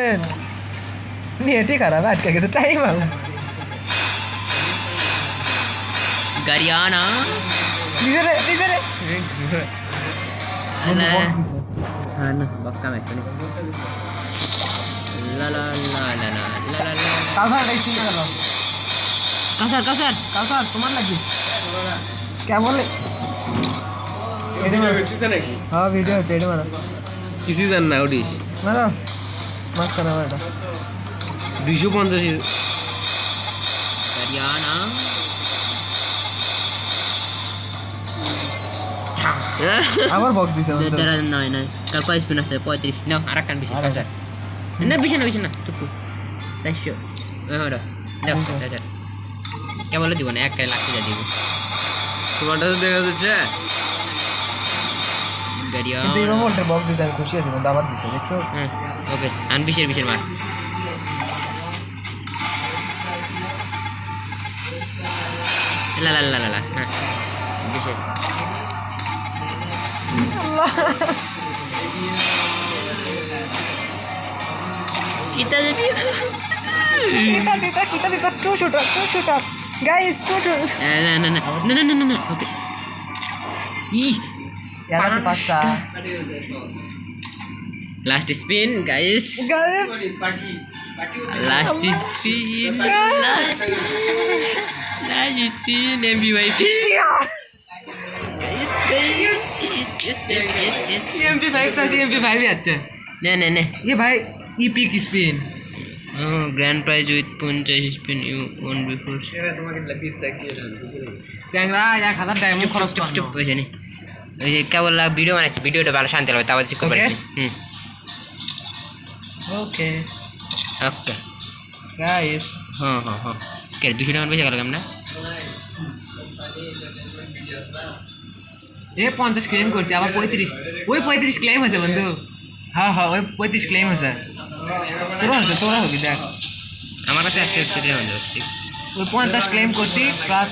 দেখছেন নেটই খারাপ আটকে গেছে টাইম আউট গারিয়ানা দিছে রে হ্যাঁ না বক্কা ম্যাচ লা লা লা লা লা লা লা লা কাউসার দেখছি না গেল কাসার কাসার কাউসার তোমার নাকি কেমন হ্যাঁ ভিডিও হচ্ছে এটা মারো কিসি জান না ওডিস মারো মাছ খানা এটা 250 গারিয়ানা আবার বক্স দিছে দাঁড়া নয় নয় কার কয় স্পিন আছে 35 নাও আরেক কান বেশি কাসার না বেশি না টুকু 400 হ্যাঁ দেখো আচ্ছা কেবল দিব না এক কাই লাগতে যা দিব তোমারটা তো দেখা যাচ্ছে গারিয়ানা কিন্তু এই মোবাইলটা বক্স দিছে আমি খুশি আছি কিন্তু আবার দিছে দেখছো হ্যাঁ ওকে আন বিশের মার লা লা লা লা লা হ্যাঁ বিশের kita jadi kita two shooter guys two shooter nah oke ih ya nanti pasta last spin guys last spin MVP yes MP5 साथी MP5 भी अच्छा नहीं ये भाई epic spin grand prize with 50 spin you won before তোমাকে লাগিয়ে তাকিয়ে স্যাংরা या খাতা ডায়মন্ড খরচ করো চুপ কইছে নি ওই যে কেবল ভিডিও বানাচ্ছি ভিডিওটা ভালো শান্তি লাগবে তাও শিখতে পারি ওকে ওকে গাইস হ্যাঁ কে 200 টাকা বেশি গেল কেমন এ 50 ক্লেম করছে আবার 35 ওই 35 ক্লেম হয়েছে বন্ধু হ্যাঁ ওই 35 ক্লেম হয়েছে তোরা হবি দেখ আমার কাছে 100 টাকা হচ্ছে ওই 50 ক্লেম করছি প্লাস